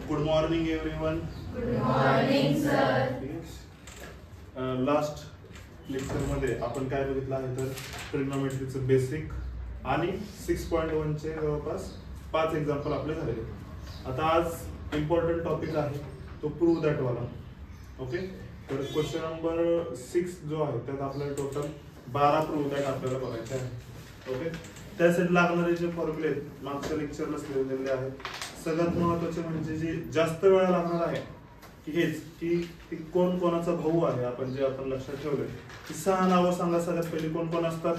Good morning everyone. Good morning sir. Last lecture मध्ये आपण काय बघितलं आहे तर ट्रिग्नोमेट्रीचं बेसिक आणि 6.1 चे जवळपास 5 एक्झाम्पल आपले झालेले. आता आज इम्पॉर्टंट टॉपिक आहे तो प्रूव्ह दॅट वाला. ओके, तर क्वेश्चन नंबर 6 जो आहे त्यात आपल्याला टोटल 12 प्रूव्ह दॅट आपल्याला बघायचे आहे. ओके, त्यासाठी लागणारे जे फॉर्म्युले मागच्या लेक्चरलाच लिहिलेले आहेत. सगळ्यात महत्त्वाचे म्हणजे जे जास्त वेळ लागणार आहे की हेच की कोण कोणाचा भाऊ आहे. आपण जे आपण लक्षात ठेवले की 6 नावं सांगा. सगळ्यात पहिली कोण कोण असतात?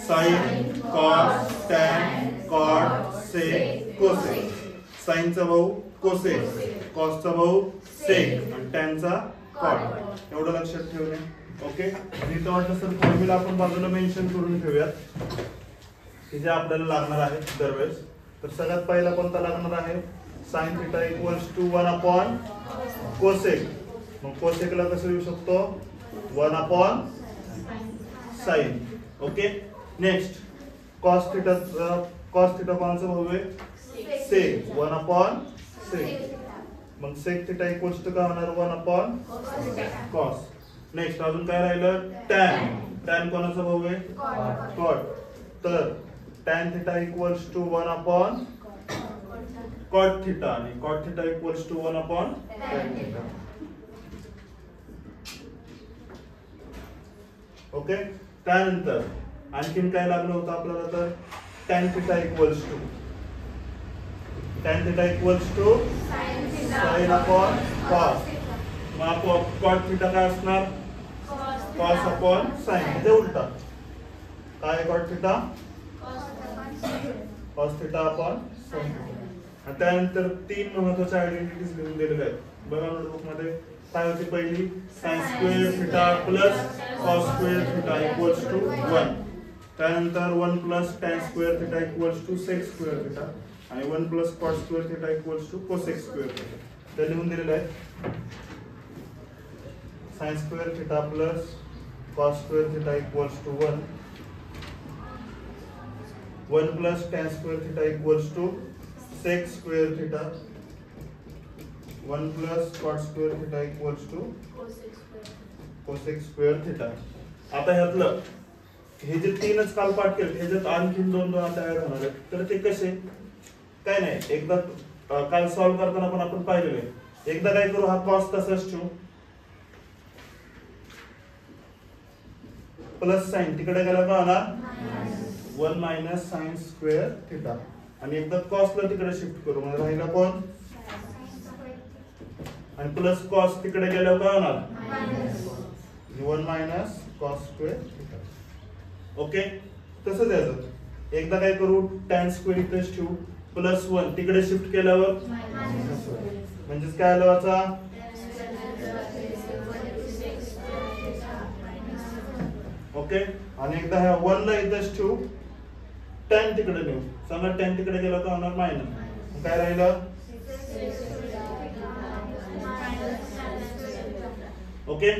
साइन, कॉस, टॅन, कॉट, सेक, कोसेक. साइनचा भाऊ कोसेक, कॉसचा भाऊ सेक आणि टॅनचा कॉट. एवढं लक्षात ठेवणे. ओके, आणि तो वाटलं सर फॉर्म्युला आपण बाजूला मेन्शन करून ठेवूयात की जे आपल्याला लागणार आहे दरवेळेस. तर सगळ्यात पहिला कोणता लागणार आहे? Sine theta equals to 1 upon cosec. मग कोसेकला कसं लिहू शकतो? 1 upon sine. Okay, next cos theta कोणाचा भाऊ आहे? Sec, 1 upon sec. मग सेक थिटा इक्वल्स टू काय होणार? 1 अपॉन कॉस. नेक्स्ट अजून काय राहिलं? टॅन. टॅन कोणाचा भाऊ आहे? कॉट. तर tan theta equals to 1 upon cot theta आणि cot theta equals to 1 upon tan theta. Okay, त्यानंतर आणखीन काय लागलं होतं आपल्याला? तर tan theta equals to sine upon cos. मग कॉट थिटा काय असणार? Cos upon sine. म्हणजे उलटा काय? Cot theta cos theta upon sine theta. त्यानंतर 3 महत्त्वाच्या आयडेंटिटीज लिहून दिलेल्या आहेत. बघा नोटबुक मध्ये. काय होती पहिली? Sine square theta plus cos square theta equals to 1. त्यानंतर 1 plus tan square theta equals to sec square theta आणि 1 plus cot square theta equals to cosec square theta. ते लिहून दिलेलं आहे. Sine square theta plus cos square theta equals to 1. 1 plus tan square theta equals to sec square theta. 1 plus cot square theta equals to cosec square theta. आता ह्यातलं हे जे 3च काल पाठ केले ह्याच्यात आणखीन 2 आता ऍड होणार आहेत. तर ते कसे? काय नाही, एकदा काल सॉल्व्ह करताना पण आपण पाहिलेले. एकदा काय करू, हा कॉस तसाच ठेवू प्लस साइन तिकडे गेला का होणार? 1 मायनस साइन स्क्वेअर थिटा. आणि एकदा कॉसला तिकडे शिफ्ट करू म्हणजे राहिला कोण? आणि प्लस कॉस तिकडे गेल्यावर काय होणार? 1 minus cos square theta. Okay, तसंच याचं एकदा काय करू, टॅन स्क्वेअर इथेच ठेवू प्लस 1 तिकडे शिफ्ट केल्यावर म्हणजेच काय आलं वाचा? ओके, आणि एकदा ह्या 1 ला इथेच ठेवू टॅन तिकडे नेऊ. समजा टॅन तिकडे गेला तर होणार मायनस. काय राहिलं? ओके,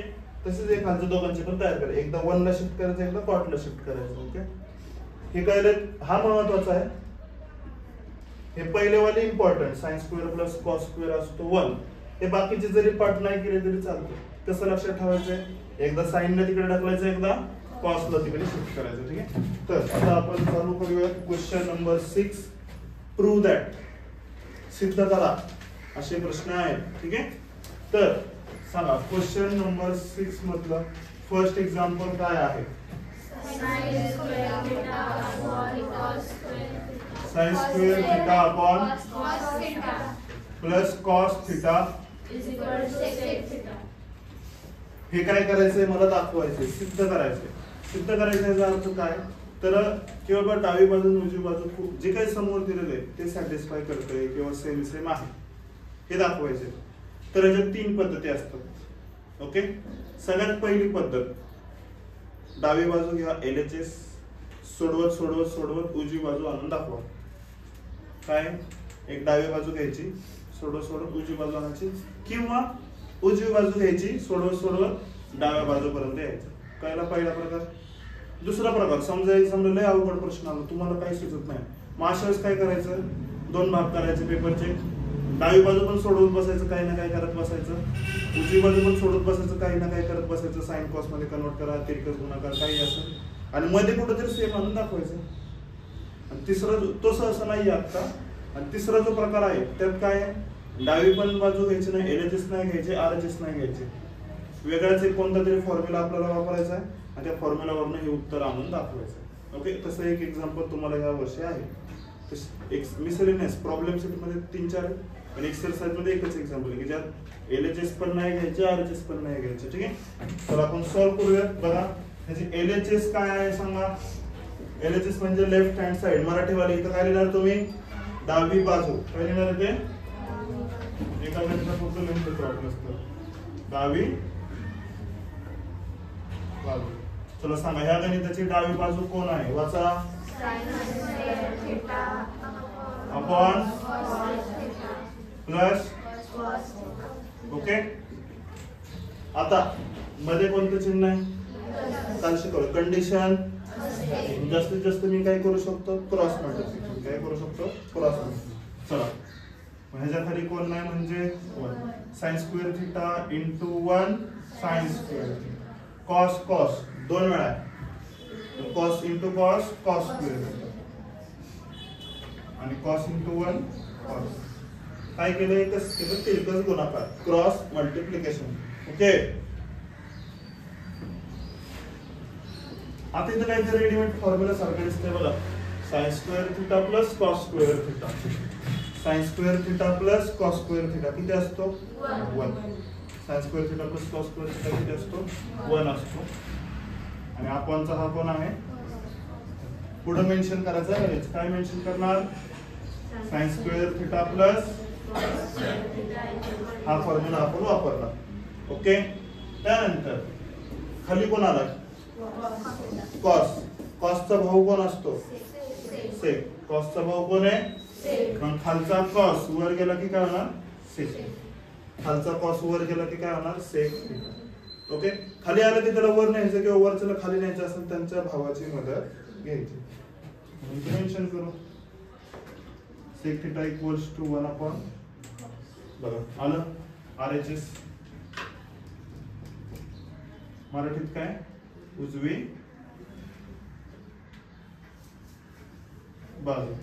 तसेच एक खालचं दोघांचे पण तयार करा. एकदा 1 ला शिफ्ट करायचं, एकदा कॉट ला शिफ्ट करायचं. ओके, हे कळलं? हा महत्वाचा आहे. हे पहिले वाले important sign square plus cos square असतो 1. हे बाकीचे जरी पाठ नाही केले तरी चालतं. कसं लक्षात ठेवायचंय? एकदा साइनला तिकडे टाकलायचं, एकदा कॉसला तिकडे शिफ्ट करायचं. ठीक आहे, तर आता आपण चालू करूया क्वेश्चन नंबर 6. प्रूव्ह दॅट, सिद्ध करा असे प्रश्न आहेत. ठीक आहे, तर सांगा क्वेश्चन नंबर 6 मधलं फर्स्ट एक्झाम्पल काय आहे? Sine square theta upon plus cos theta. हे काय करायचंय? मला दाखवायचंय, सिद्ध करायचंय. सिद्ध करायचं याचा अर्थ काय? तर किंवा डावी बाजू उजवी बाजू जे काही समोर दिलेलं आहे ते सॅटिस्फाय करतंय किंवा सेम आहे हे दाखवायचे. तर याच्यात 3 पद्धती असतात. ओके, सगळ्यात पहिली पद्धत, डावी बाजू घ्या LHS, सोडवत सोडवत सोडवत उजवी बाजू आणून दाखवा. काय? एक डावी बाजू घ्यायची, सोडवत सोडवत उजवी बाजू आणायची, किंवा उजवी बाजू घ्यायची, सोडवत सोडवत डाव्या बाजूपर्यंत यायचं. कळला पहिला प्रकार. दुसरा प्रकार, समजा लय अवघड प्रश्न आला, तुम्हाला काही सुचत नाही, मग अशा वेळेस काय करायचं? 2 भाग करायचे पेपरचे. डावी बाजू पण सोडवत बसायचं, काही ना काही करत बसायचं, उजवी बाजू पण सोडवत बसायचं, काही ना काही करत बसायचं, साइन कॉस मध्ये कन्वर्ट करा, तिरकस गुणाकार काही असं, आणि मध्ये कुठेतरी सेम आणून दाखवायचं. आणि तिसरा तो सहसा नाही आता, आणि तिसरा जो प्रकार आहे त्यात काय आहे, डावी पण बाजू घ्यायची नाही, LHS नाही घ्यायचे, RHS नाही घ्यायचे, वेगळाच एक कोणता तरी फॉर्म्युला आपल्याला वापरायचा आहे आणि त्या फॉर्म्युलावरनं हे उत्तर आणून दाखवायचं. ओके, तसं एक एक्झाम्पल तुम्हाला या वर्षी आहे. मिसलेनियस प्रॉब्लेम सेट मध्ये 3-4 आणि एक्सरसाइज मध्ये एकच एक्झाम्पल आहे की ज्यात LHS पण नाही घ्यायचे, RHS पण नाही घ्यायचे. ठीक आहे, तर आपण सॉल्व्ह करूयात. बघा ह्याची LHS काय आहे सांगा. LHS म्हणजे लेफ्ट हँड साइड. मराठीवाले इथं काय लिहिणार तुम्ही, डावी बाजू. काय लिहिणार ते एका मिनिटात फक्त लिहून देतो आपण असतं, डावी बाजू. चला सांगा ह्या गणिताची डावी बाजू कोण आहे, वाचा. Upon plus. ओके, आता मध्ये कोणतं चिन्ह आहे, काल शिकवलं कंडिशन. जास्तीत जास्त मी काय करू शकतो, क्रॉस मल्टिप्लिकेशन. काय करू शकतो, क्रॉस मल्टिप्लिकेशन. चला ह्याच्या खाली कोण नाही म्हणजे 1 sin square theta into 1 sin square theta. Cos cos 2 वेळा आहे, cos into cos, cos square आणि कॉस इंटू 1 कॉस. काय केलं, एकच केलं, तिरकस गुणाकार, क्रॉस मल्टिप्लिकेशन. ओके, आता इथं काहीतरी रेडीमेड फॉर्म्युला सारखं दिसतंय बघा. sin square theta plus cos square theta. sin square theta plus cos square theta किती असतो, 1. sin square theta plus cos square theta किती असतो, 1 असतो. आणि अपॉनचा हा कोण आहे, पुढे मेन्शन करायचं आहे. काय मेन्शन करणार, sin स्क्वेअर थिटा प्लस, हा फॉर्म्युला आपण वापरला. ओके, त्यानंतर खाली कोण आला, कॉस. कॉसचा भाऊ कोण असतो, सेक. कॉसचा भाऊ कोण आहे, मग खालचा कॉस वर गेला की काय होणार, सेक. खालचा कॉस वर गेला की काय होणार, सेक थिटा. ओके, खाली आलं की त्याला वर न्यायचं किंवा वरच्याला खाली न्यायचं असेल त्यांच्या भावाची मदत घ्यायची. मेन्शन करू sec theta equals to 1 upon, बघा आलं, RHS मराठीत काय, उजवी बाजू.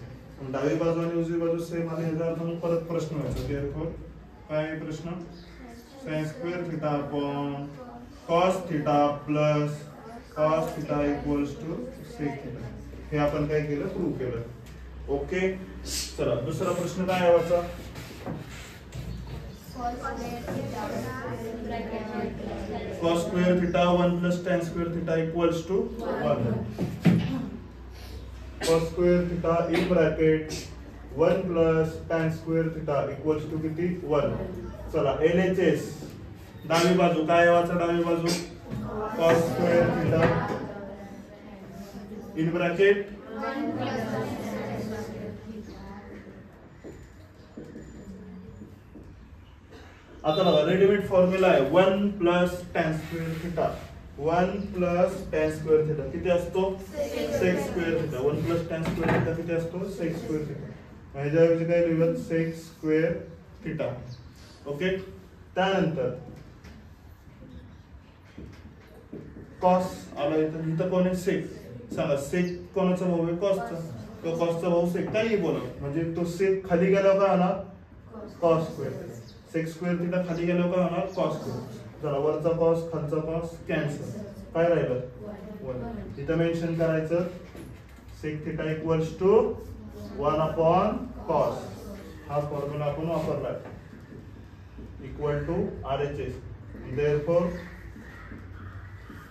डावी बाजू आणि उजवी बाजू सेम आले ह्याचा अर्थ मग परत प्रश्न व्हायचा. देअरफॉर काय आहे प्रश्न, sin square theta upon cos theta plus cos theta equals to sec theta. हे आपण काय केलं, प्रूव्ह केलं. ओके, चला दुसरा प्रश्न काय आहे वाचा. cos square theta 1 plus tan square theta equals to 1. cos square theta in bracket 1 plus tan square theta equals to किती, 1. चला LHS डावी बाजू काय वाचा, डावी बाजू cos square theta in bracket 1 plus आता बघा रेडीमेड फॉर्म्युला आहे 1 plus tan square theta. 1 plus tan square theta किती असतो, sec square theta. 1 plus tan square theta किती असतो, sec स्क्वेअर थिटा. ह्याच्याऐवजी काय लिहूयात, sec स्क्वेअर थिटा. ओके, त्यानंतर cos आला इथं, इथं कोण आहे, sec. सांगा sec कोणाचा भाऊ आहे, cosचा. तो cosचा भाऊ sec, काही बोला म्हणजे तो sec खाली गेला काय होणार, cos square. sec square theta खाली गेला काय होणार, cos स्क्वेअर. चला वरचा cos खालचा cos कॅन्सल, काय राहिलं 1. इथं मेन्शन करायचं sec theta equals to 1 upon cos. हा फॉर्म्युला आपण वापरला equal to RHS. Therefore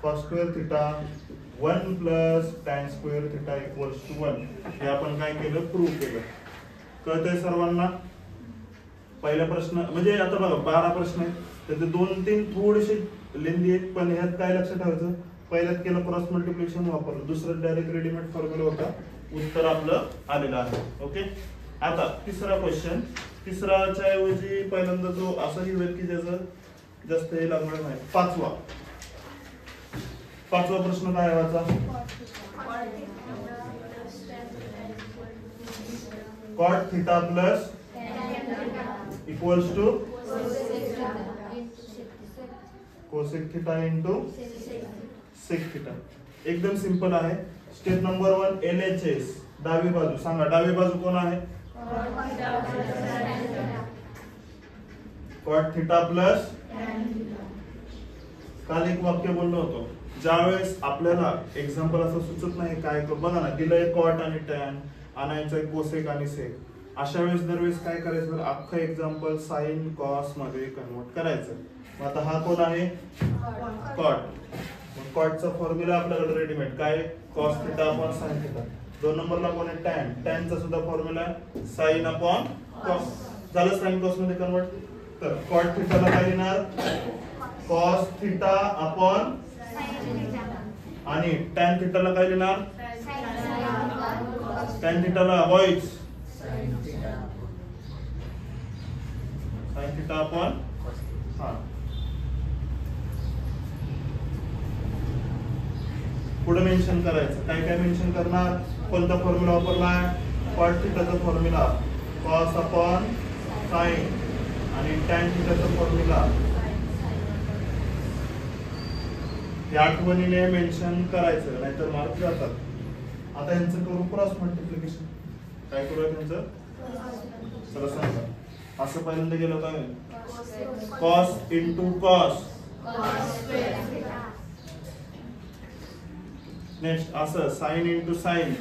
cos square theta 1 plus tan square theta equals to 1. हे आपण काय केलं, प्रूव्ह केलं. कळतंय सर्वांना. पहिला प्रश्न म्हणजे आता बघा 12 प्रश्न आहेत, त्याचे 2-3 थोडेसे लेंदी आहेत, पण ह्यात काय लक्षात ठेवायचं, पहिल्यात केलं क्रॉस मल्टिप्लिकेशन वापरलं, दुसरं डायरेक्ट रेडीमेड फॉर्म्युला होता, उत्तर आपलं आलेलं आहे. ओके, आता तिसरा क्वेश्चन. तिसराच्या ऐवजी पहिल्यांदा जो असाही होईल की ज्याचं जास्त हे लागणार नाही. पाचवा प्रश्न काय आहे वाचा, cot theta plus equals to cosec theta into sec theta. एकदम सिंपल आहे. स्टेप नंबर 1 LHS डावी बाजू सांगा. डावी बाजू कोण आहे? Cot theta plus. काल एक वाक्य बोललो होतो, ज्यावेळेस आपल्याला एक्झाम्पल असं सुचत नाही काय बघा ना, दिलंय कॉट आणि टॅन, आणायचंय कोसेक आणि सेक. अशा वेळेस दरवेळेस काय करायचं, अख्खं एक्झाम्पल साइन कॉस मध्ये कन्वर्ट करायचं. मग आता हा कोण आहे? कॉट. मग कॉटचा फॉर्म्युला आपल्याकडे रेडीमेड काय? Cos theta upon sine theta. 2 नंबरला कोण आहे? टॅन. टॅनचा सुद्धा फॉर्म्युला साइन अपॉन कॉस. झालं साइन कॉस मध्ये कन्वर्ट. तर कॉट थिटाला काय लिहिणार? कॉस थिटा अपॉन, आणि टॅन थिटाला काय लिहिणार? टॅन थिटाला बॉईज साइन थिटा अपॉन. हा पुढे मेन्शन करायचं. काय काय मेन्शन करणार? कोणता फॉर्म्युला वापरलाय? कॉट थिटाचा फॉर्म्युला कॉस अपॉन साइन, आणि टॅन थिटाचा फॉर्म्युला. या आठवणीने मेन्शन करायचं, नाहीतर मार्क जातात. आता यांचं करू क्रॉस मल्टिप्लिकेशन. काय करूया त्यांचं? चला सांगा. असं पहिल्यांदा गेलं होतं कॉस इंटू कॉस. नेक्स्ट असं sine into sine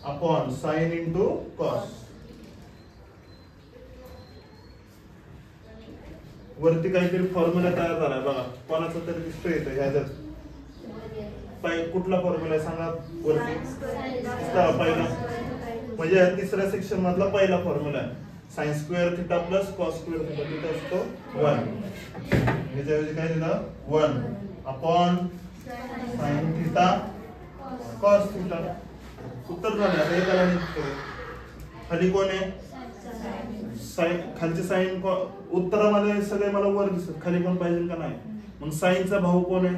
upon sine into cos. वरती काहीतरी फॉर्म्युला तयार झालाय बघा, कोणाचा तरी दिसतोय इथं ह्याच्यात. कुठला फॉर्म्युला आहे सांगा वरती? पहिला, म्हणजे तिसऱ्या सेक्शन मधला पहिला फॉर्म्युला आहे. Sine square theta plus cos square theta. तिथं असतो 1. ह्याच्याऐवजी काय दिलं? 1 upon sine theta cos theta. उत्तर झालं. आता हे करायला खाली कोण आहे? साइन. खालचे साइन उत्तरामध्ये सगळे मला वर दिसत, खाली कोण पाहिजे का नाही? मग साइनचा भाऊ कोण आहे?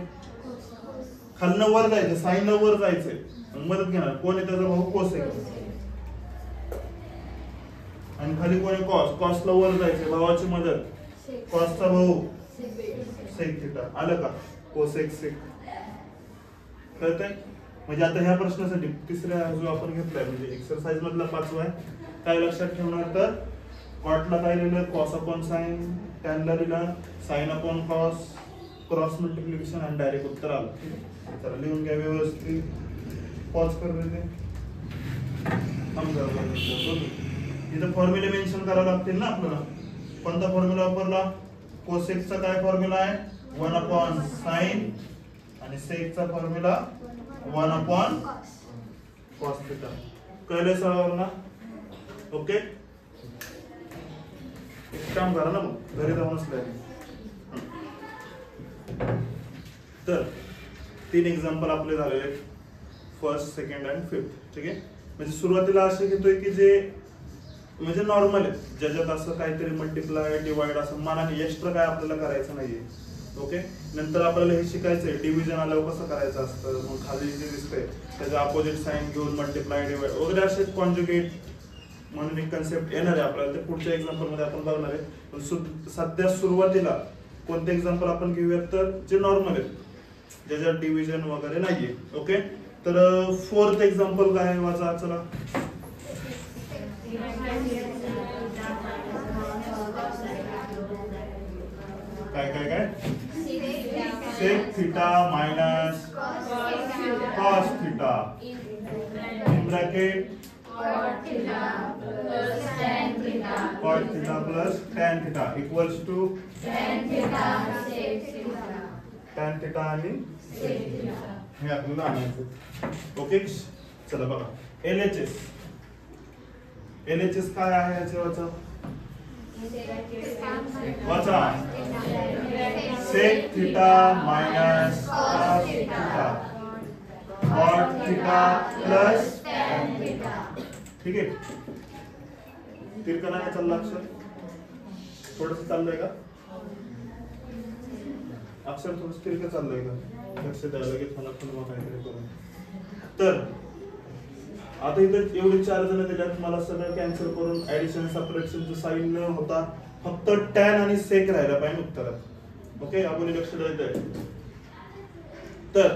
खालनं वर जायचं, साइनला वर जायचंय. मदत घेणार कोण आहे? त्याचा भाऊ कोस आहे. आणि खाली कोण आहे? कॉस. कॉसला वर जायचंय, भावाची मदत. कॉसचा भाऊ सेक थिटा. आलं का? Cosec sec. कळतंय? म्हणजे आता ह्या प्रश्नासाठी तिसऱ्या जो आपण घेतलाय म्हणजे एक्सरसाइज मधला 5वा आहे, काय लक्षात ठेवणार? तर कॉटला काय लिहिलं? Cos upon sine. टॅनला लिहिलं sine upon cos. Cross multiplication आणि डायरेक्ट उत्तर आलं. चला लिहून घ्या व्यवस्थित. पॉज कर देते. इथं फॉर्म्युले मेन्शन करावे लागतील ना आपल्याला. कोणता फॉर्म्युला वापरला? कोसेकचा काय फॉर्म्युला आहे? 1 अपॉन साइन, आणि सेकचा फॉर्म्युला 1 अपॉन कॉस थिटा. कळले सर्वांना? ओके. एक काम करा ना, मग घरी जाऊनच लिहा. तर 3 एक्झाम्पल आपले झालेले, फर्स्ट, सेकंड अँड फिफ्थ. ठीक आहे. म्हणजे सुरुवातीला असे घेतोय की जे म्हणजे नॉर्मल आहे, ज्याच्यात असं काहीतरी मल्टिप्लाय डिवाइड असं मनाने एक्स्ट्रा काय आपल्याला करायचं नाहीये. ओके. नंतर आपल्याला हे शिकायचंय डिव्हिजन आल्यावर कसं करायचं असतं. मग खाली जे दिसतंय त्याचं अपोजिट साइन घेऊन मल्टिप्लाय डिवाइड वगैरे असे कॉन्जुगेट म्हणून एक कन्सेप्ट येणार आहे आपल्याला. ते पुढच्या एक्झाम्पल मध्ये आपण बघणार आहे. पण सध्या सुरुवातीला कोणते एक्झाम्पल आपण घेऊयात? तर जे नॉर्मल आहेत, ज्याच्यात डिव्हिजन वगैरे नाहीये. ओके. तर 4th एक्झाम्पल काय वाचा. चला. काय काय काय? Sec theta minus cos theta in bracket cot theta plus tan theta equals to tan theta आणि हे आपल्याला आणायचं. ओके. चला बघा. LHS. LHS काय आहे याचे वाचा. Sec theta minus cos theta cot theta plus tan theta. ठीक आहे. तिरकं नाही चाललं अक्षर? थोडंसं चाललंय का अक्षर? थोडंसं तिरकं चाललंय का? लक्ष द्यायला लगेच मला पुन्हा काहीतरी करून. तर आता इथे एवढे 4 जण दिल्यात, मला सगळं कॅन्सल करून ऍडिशन सबट्रॅक्शनचं साइन न होता फक्त टॅन आणि सेक राहिला पाहिजे उत्तरात. ओके, आपण लक्ष द्यायचं. तर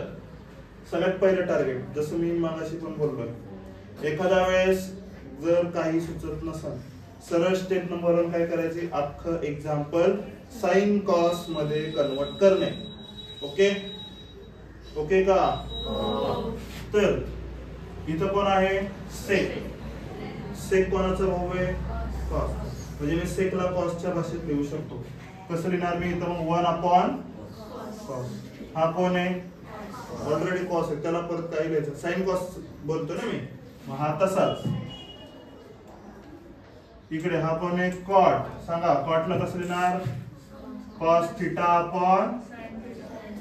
सगळ्यात पहिलं टार्गेट, जसं मी मागाशी पण बोललोय, एखाद्या वेळेस जर काही सुचत नसेल, सरळ स्टेप नंबर 1 काय करायचे, अख्खं एक्झाम्पल साइन कॉस मध्ये कन्वर्ट करणे. ओके ओके का? तर इथं कोण आहे, सेक. सेक कोणाचा भाऊ आहे, कॉस. म्हणजे मी सेकला कॉसच्या भाषेत लिहू शकतो. कसं लिहिणार मी इथं, मग 1/cos. हा कोण आहे, ऑलरेडी कॉस आहे, त्याला परत काय लिहायचं, साइन कॉस बोलतो ना मी, मग हा तसाच. इकडे हा कोण आहे, कॉट. सांगा कॉटला कसं लिहिणार, cos theta upon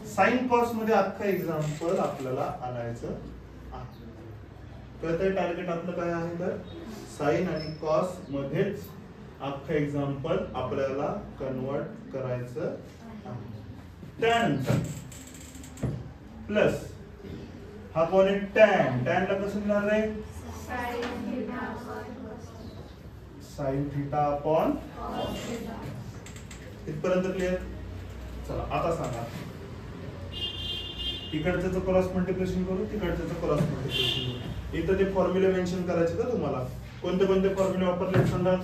sign cos मध्ये अख्खा एक्झाम्पल आपल्याला आणायचं आहे. कळतंय टार्गेट आपलं काय आहे, तर साइन आणि कॉस मध्येच अख्खं एक्झाम्पल आपल्याला कन्वर्ट करायचं आहे. त्यानंतर प्लस हा कोण आहे, टॅन. टॅनला कसं लिहिणार आहे, साइन थिटा अपॉन. इथपर्यंत क्लिअर. चला आता सांगा, इकडचं क्रॉस मल्टिप्लिकेशन करू, तिकडचं क्रॉस मल्टिप्लिकेशन करू. इथं ते फॉर्म्युले मेन्शन करायचे का तुम्हाला, कोणते कोणते फॉर्म्युले वापरले सांगा.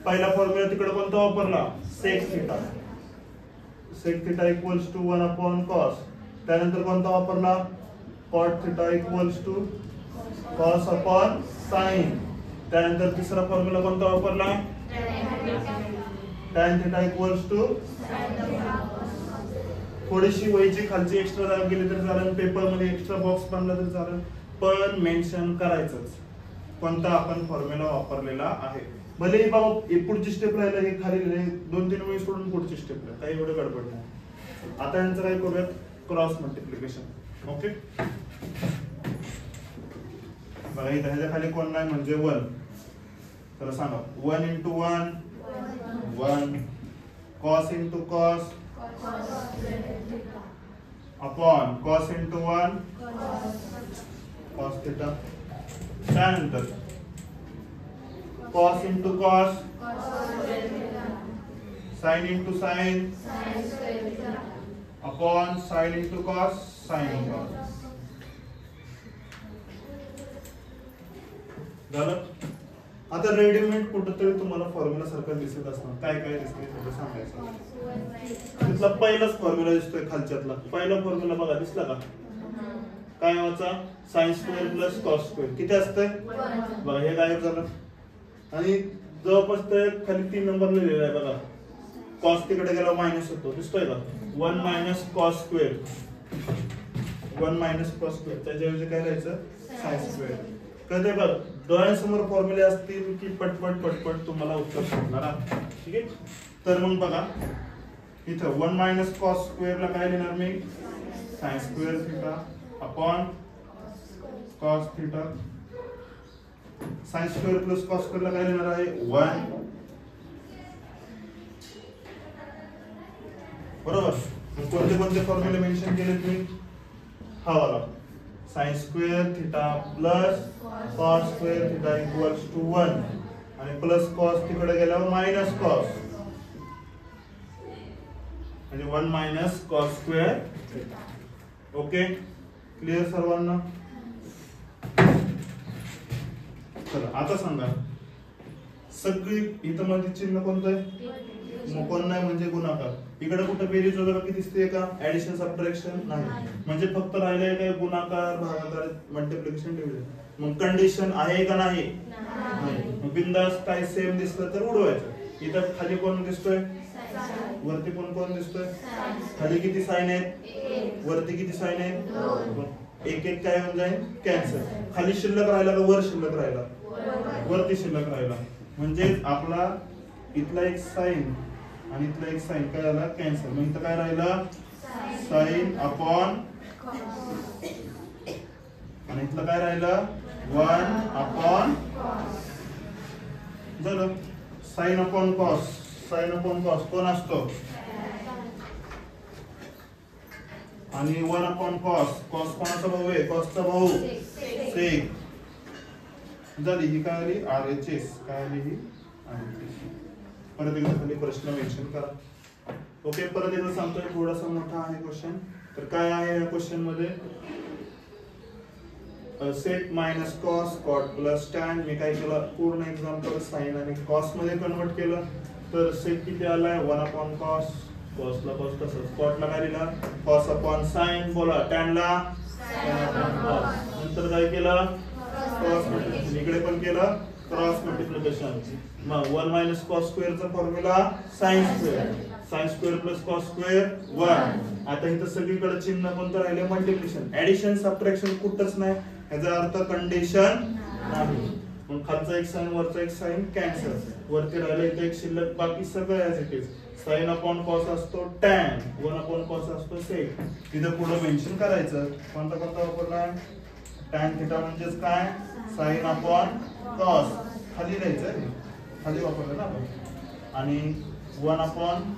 पहिला फॉर्म्युला तिकडे कोणता वापरला, sec theta. Sec theta equals to 1/cos. त्यानंतर कोणता वापरला, cot theta equals to cos upon sine. त्यानंतर तिसरा फॉर्म्युला कोणता वापरला, tan थिटा इक्वल्स टू. थोडीशी वहीची खालची एक्स्ट्रा जागा गेली तर चालेल, पेपर मध्ये एक्स्ट्रा बॉक्स बनला तर चालेल, पण मेन्शन करायचंच कोणता आपण फॉर्म्युला वापरलेला आहे. भले ही बाबा पुढची स्टेप राहिला, हे खाली 2-3 वेळी सोडून पुढची स्टेप राहिली, काही एवढं गडबड नाही. आता यांचं काय करूयात, क्रॉस मल्टिप्लिकेशन. ओके, बघा इथं ह्याच्या खाली कोण नाही म्हणजे 1. तर सांगा 1 into 1 1, cos into cos upon cos into 1 cos theta. त्यानंतर cos into cos, sin into sin upon sin into cos sin cos. झालं. आता रेडीमेड कुठेतरी तुम्हाला फॉर्म्युला सारखं दिसत असणार, काय काय दिसतंय थोडं सांगायचं. तिथला पहिलाच फॉर्म्युला दिसतोय खालच्यातला, पहिला फॉर्म्युला बघा दिसला का, काय व्हायचा, sign square plus cos square. किती असतंय बघा, हे गायब झालं. आणि जवळपास ते खाली 3 नंबर लिहिलेला आहे बघा, कॉस तिकडे गेला मायनस होतो, दिसतोय का, 1 - cos स्क्वेअर. 1 - cos स्क्वेअर, त्याच्याऐवजी काय लिहायचं, साइन स्क्वेअर. कळतंय बघ, डोळ्यांसमोर फॉर्म्युले असतील की पटपट पटपट तुम्हाला उत्तर शोधणार. ठीक आहे, तर मग बघा इथं 1 - cos स्क्वेअर ला काय लिहिणार मी, sine square theta upon cos theta. Sine square plus cos square ला काय लिहिणार आहे, 1. बरोबर. कोणते कोणते फॉर्म्युले मेन्शन केले तुम्ही, हा वाला sine square theta plus cos square theta equals to 1 आणि प्लस cos तिकडे गेल्यावर मायनस cos, म्हणजे 1 - cos square theta. Okay, clear सर्वांना. चला आता सांगा, सगळी इथं मध्ये चिन्ह कोणतं आहे, मग कोण नाही म्हणजे गुणाकार. इकडे कुठं बेरीज वगैरे किती दिसते का, ऍडिशन सबट्रॅक्शन नाही, म्हणजे फक्त राहिलंय काय, गुणाकार भागाकार मल्टिप्लिकेशन डिव्हिजन. मग कंडिशन आहे का नाही, मग बिंदास काय सेम दिसलं तर उडवायचं. इथं खाली कोण दिसतोय, वरती पण कोण दिसतोय, खाली किती साइन आहेत, वरती किती साइन आहेत, एक एक काय होऊन जाईल, कॅन्सल. खाली शिल्लक राहिला का वर शिल्लक राहिला, वरती शिल्लक राहिला, म्हणजे आपला इथला एक साइन आणि इथला एक साइन काय झाला, कॅन्सल. मग इथं काय राहिला, साइन अपॉन, आणि इथलं काय राहिलं, 1/. झालं. Sign upon cos, sign upon cos कोण असतो, आणि 1/cos. कॉस कोणाचा भाऊ आहे, कॉसचा भाऊ सेक. झाली ही काय आली RHS काय आली ही RHS. परत एकदा खाली प्रश्न मेन्शन करा. ओके परत एकदा सांगतोय थोडासा मोठा आहे क्वेश्चन. तर काय आहे या क्वेश्चन मध्ये sec minus cos cot plus tan. मी काय केलं पूर्ण एक्झाम्पल साइन आणि कॉस मध्ये कन्वर्ट केलं. तर सेक किती आलाय 1 कॉस. कॉसला कॉस तसंच कॉटला काय दिला कॉस अपॉन साइन. बोला टॅनला नंतर काय केलं क्रॉस मल्टिप्लिकेशन. इकडे पण केलं क्रॉस मल्टिप्लिकेशन. मग 1 मायनस कॉस स्क्वेअर चा formula sine square. Sign square plus cos square 1. आता इथं सगळीकडे चिन्ह कोणतं राहिले मल्टिप्लिकेशन. ऍडिशन सबट्रॅक्शन कुठंच नाही. याचा अर्थ कंडिशन नाही. मग खालचा एक साइन वरचा एक साइन कॅन्सल. वरती राहिलं इथे एक शिल्लक बाकी सगळं as it is. Sign upon cos असतो टॅन. 1 अपॉन कॉस असतो सेक. तिथं पुढे मेन्शन करायचं कोणता कोणता वापरलाय टॅन थिटा म्हणजेच काय साइन अपॉन कॉस. खाली लिहायचं खाली वापरलं ना आपण. आणि 1 अपॉन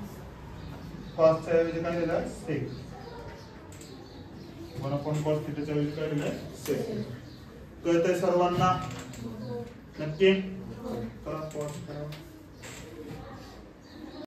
कॉस च्या ऐवजी काय दिलं सेक. 1 अपॉन कॉस थिटाच्या ऐवजी काय दिलं सेक. कळतंय सर्वांना नक्की करा पॉज करा.